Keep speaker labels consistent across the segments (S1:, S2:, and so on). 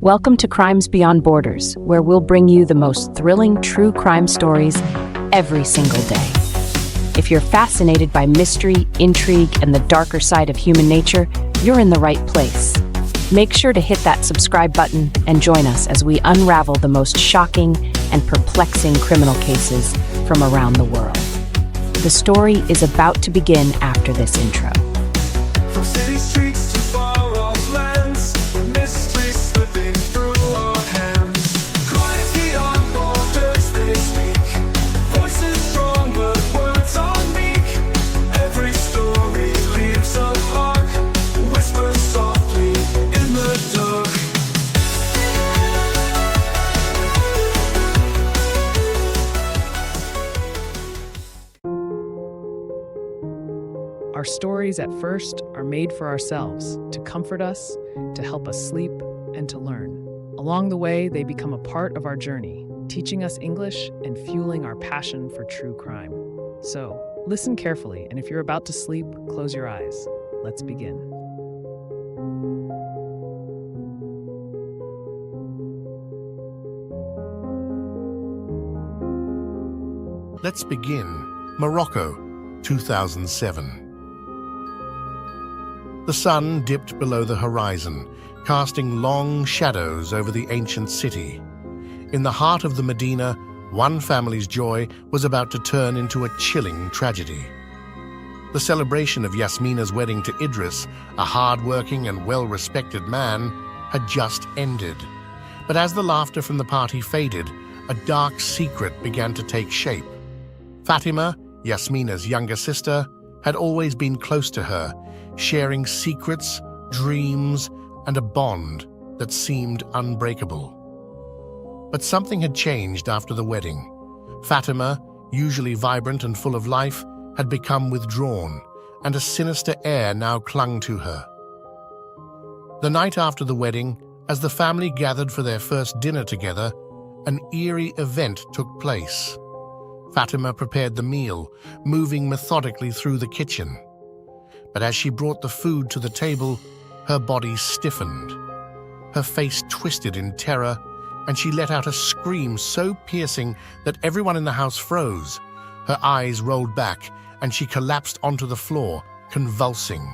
S1: Welcome to Crimes Beyond Borders, where we'll bring you the most thrilling true crime stories every single day. If you're fascinated by mystery, intrigue, and the darker side of human nature, you're in the right place. Make sure to hit that subscribe button and join us as we unravel the most shocking and perplexing criminal cases from around the world. The story is about to begin after this intro.
S2: From city streets to far-off lands, mystery slipping through our hands. Crimes beyond borders they speak, voices strong but words are meek. Every story leaves a mark, whispers softly in the dark.
S3: Our stories at first are made for ourselves, to comfort us, to help us sleep, and to learn. Along the way, they become a part of our journey, teaching us English and fueling our passion for true crime. So, listen carefully, and if you're about to sleep, close your eyes. Let's begin.
S4: Let's begin. Morocco, 2007. The sun dipped below the horizon, casting long shadows over the ancient city. In the heart of the Medina, one family's joy was about to turn into a chilling tragedy. The celebration of Yasmina's wedding to Idris, a hard-working and well-respected man, had just ended. But as the laughter from the party faded, a dark secret began to take shape. Fatima, Yasmina's younger sister, had always been close to her, sharing secrets, dreams, and a bond that seemed unbreakable. But something had changed after the wedding. Fatima, usually vibrant and full of life, had become withdrawn, and a sinister air now clung to her. The night after the wedding, as the family gathered for their first dinner together, an eerie event took place. Fatima prepared the meal, moving methodically through the kitchen. But as she brought the food to the table, her body stiffened. Her face twisted in terror, and she let out a scream so piercing that everyone in the house froze. Her eyes rolled back, and she collapsed onto the floor, convulsing.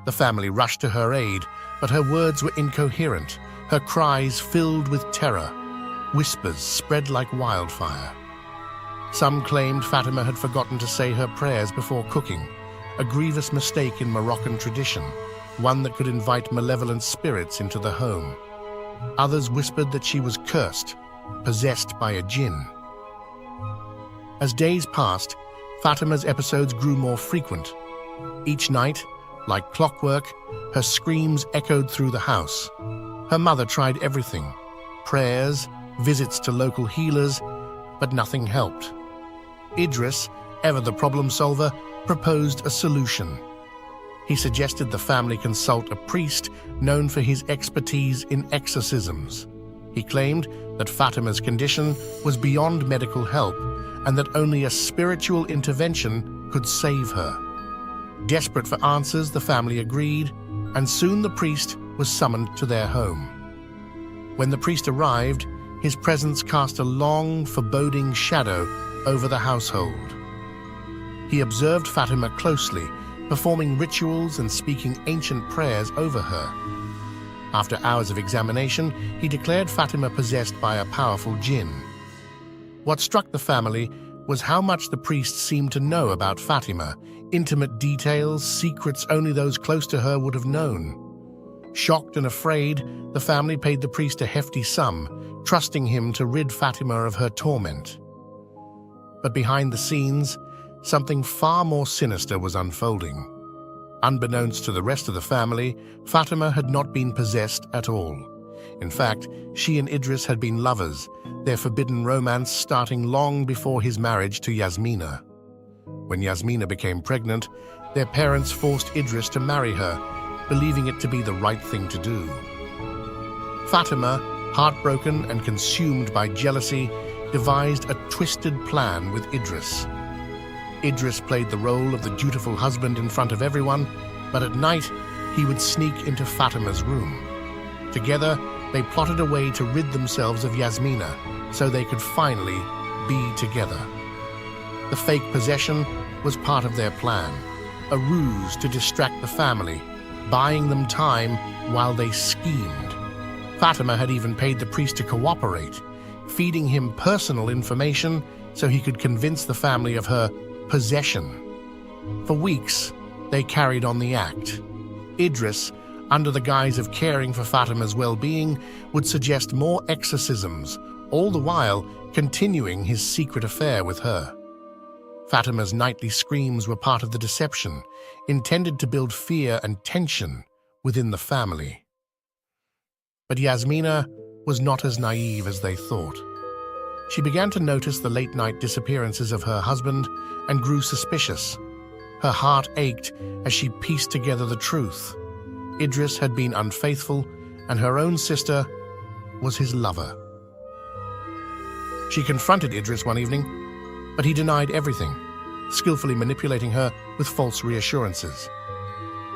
S4: The family rushed to her aid, but her words were incoherent, her cries filled with terror. Whispers spread like wildfire. Some claimed Fatima had forgotten to say her prayers before cooking, a grievous mistake in Moroccan tradition, one that could invite malevolent spirits into the home. Others whispered that she was cursed, possessed by a jinn. As days passed, Fatima's episodes grew more frequent. Each night, like clockwork, her screams echoed through the house. Her mother tried everything: prayers, visits to local healers, but nothing helped. Idris, ever the problem solver, proposed a solution. He suggested the family consult a priest known for his expertise in exorcisms. He claimed that Fatima's condition was beyond medical help and that only a spiritual intervention could save her. Desperate for answers, the family agreed, and soon the priest was summoned to their home. When the priest arrived, his presence cast a long, foreboding shadow over the household. He observed Fatima closely, performing rituals and speaking ancient prayers over her. After hours of examination, he declared Fatima possessed by a powerful jinn. What struck the family was how much the priest seemed to know about Fatima, intimate details, secrets only those close to her would have known. Shocked and afraid, the family paid the priest a hefty sum, trusting him to rid Fatima of her torment. But behind the scenes, something far more sinister was unfolding. Unbeknownst to the rest of the family, Fatima had not been possessed at all. In fact, she and Idris had been lovers, their forbidden romance starting long before his marriage to Yasmina. When Yasmina became pregnant, their parents forced Idris to marry her, believing it to be the right thing to do. Fatima, heartbroken and consumed by jealousy, devised a twisted plan with Idris. Idris played the role of the dutiful husband in front of everyone, but at night he would sneak into Fatima's room. Together, they plotted a way to rid themselves of Yasmina so they could finally be together. The fake possession was part of their plan, a ruse to distract the family, buying them time while they schemed. Fatima had even paid the priest to cooperate, feeding him personal information so he could convince the family of her possession. For weeks, they carried on the act. Idris, under the guise of caring for Fatima's well-being, would suggest more exorcisms, all the while continuing his secret affair with her. Fatima's nightly screams were part of the deception, intended to build fear and tension within the family. But Yasmina was not as naive as they thought. She began to notice the late-night disappearances of her husband and grew suspicious. Her heart ached as she pieced together the truth. Idris had been unfaithful, and her own sister was his lover. She confronted Idris one evening, but he denied everything, skillfully manipulating her with false reassurances.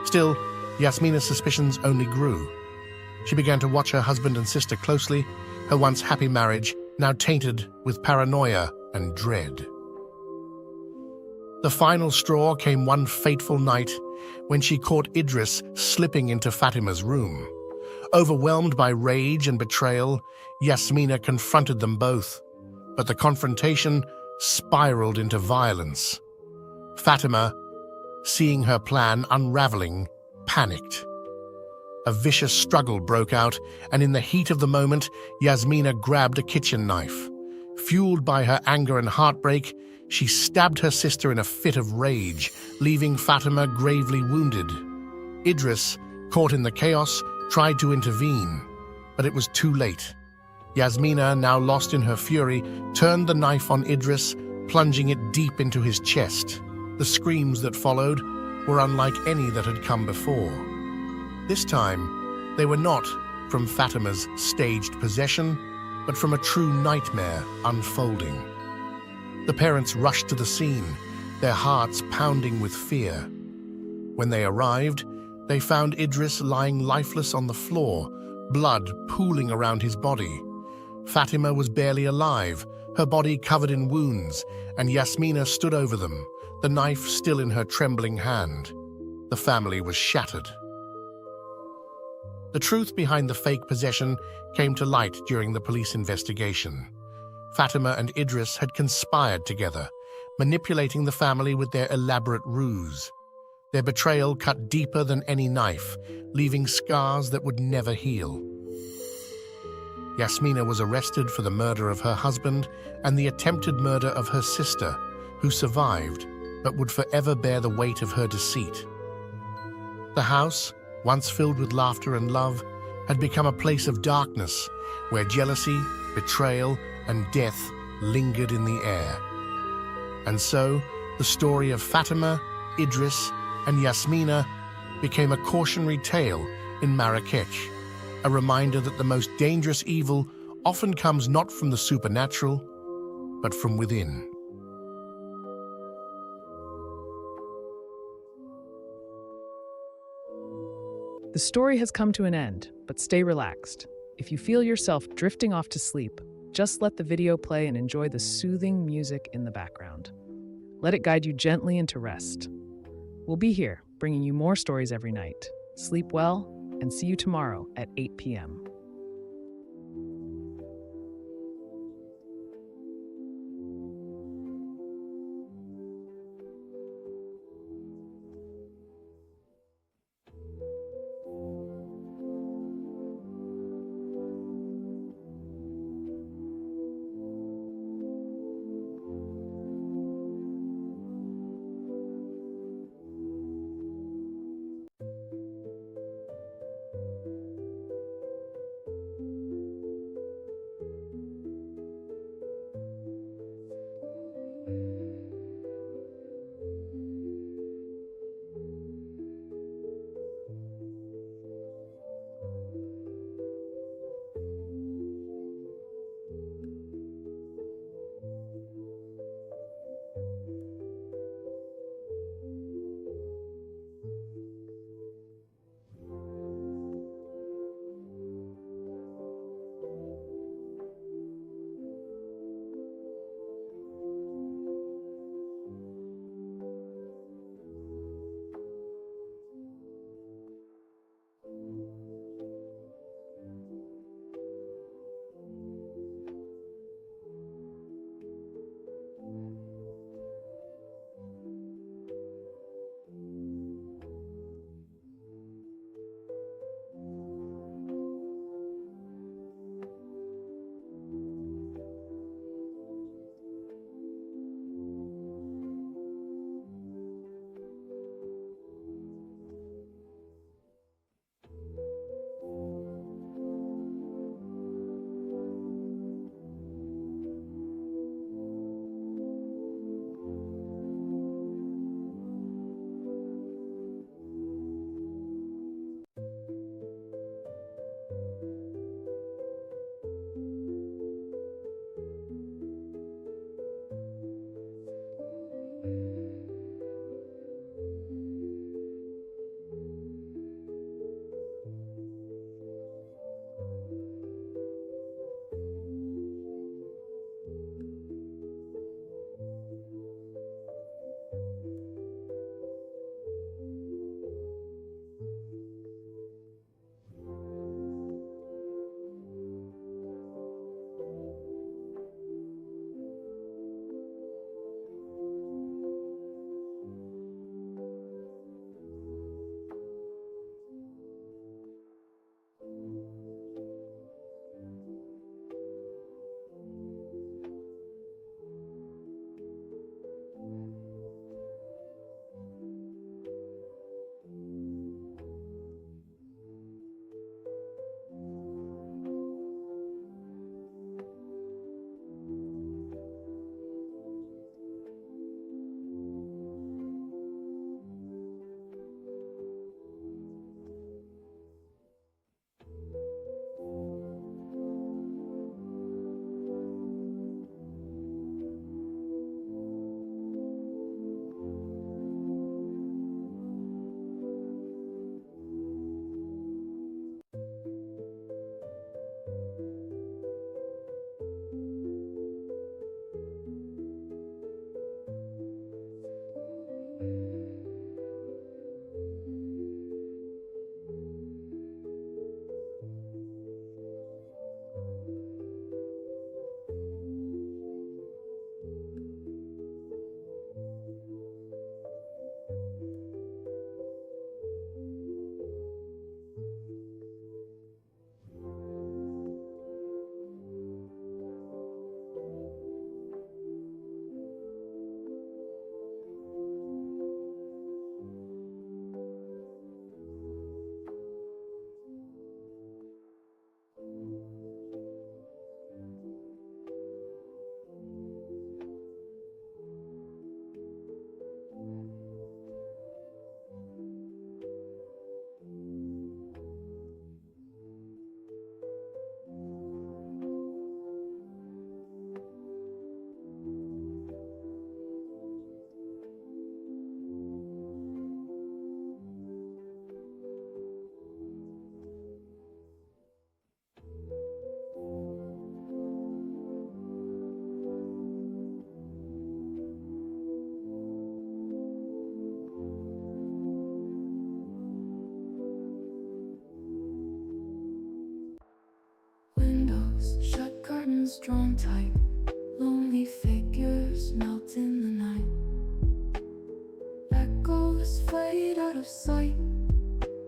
S4: Still, Yasmina's suspicions only grew. She began to watch her husband and sister closely, her once happy marriage now tainted with paranoia and dread. The final straw came one fateful night when she caught Idris slipping into Fatima's room. Overwhelmed by rage and betrayal, Yasmina confronted them both, but the confrontation spiraled into violence. Fatima, seeing her plan unraveling, panicked. A vicious struggle broke out, and in the heat of the moment, Yasmina grabbed a kitchen knife. Fueled by her anger and heartbreak, she stabbed her sister in a fit of rage, leaving Fatima gravely wounded. Idris, caught in the chaos, tried to intervene, but it was too late. Yasmina, now lost in her fury, turned the knife on Idris, plunging it deep into his chest. The screams that followed were unlike any that had come before. This time, they were not from Fatima's staged possession, but from a true nightmare unfolding. The parents rushed to the scene, their hearts pounding with fear. When they arrived, they found Idris lying lifeless on the floor, blood pooling around his body. Fatima was barely alive, her body covered in wounds, and Yasmina stood over them, the knife still in her trembling hand. The family was shattered. The truth behind the fake possession came to light during the police investigation. Fatima and Idris had conspired together, manipulating the family with their elaborate ruse. Their betrayal cut deeper than any knife, leaving scars that would never heal. Yasmina was arrested for the murder of her husband and the attempted murder of her sister, who survived but would forever bear the weight of her deceit. The house, once filled with laughter and love, had become a place of darkness where jealousy, betrayal, and death lingered in the air. And so, the story of Fatima, Idris, and Yasmina became a cautionary tale in Marrakech, a reminder that the most dangerous evil often comes not from the supernatural, but from within.
S3: The story has come to an end, but stay relaxed. If you feel yourself drifting off to sleep, just let the video play and enjoy the soothing music in the background. Let it guide you gently into rest. We'll be here, bringing you more stories every night. Sleep well, and see you tomorrow at 8 p.m.
S5: curtains drawn tight, lonely figures melt in the night. Echoes fade out of sight,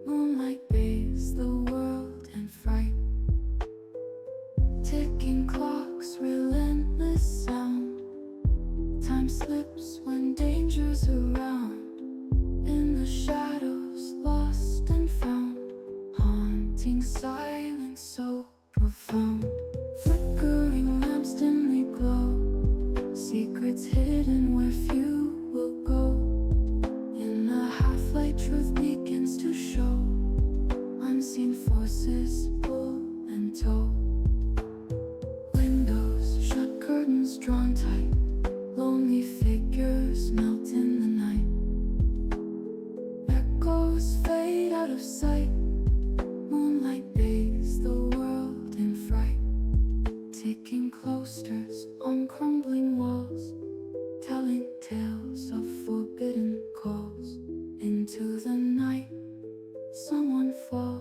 S5: moonlight bathes the world in fright. Ticking clocks, relentless sound, time slips when danger's around. In the shadows, lost and found, haunting silence so profound. Flickering lamps dimly glow, secrets hidden where few will go. In the half-light, truth begins to show, unseen forces pull and tow. Windows shut, curtains drawn tight, lonely figures melt in the night. Echoes fade out of sight, moonlight bathes the world in fright. Ticking cloisters on crumbling walls, telling tales of forbidden calls. Into the night, someone falls.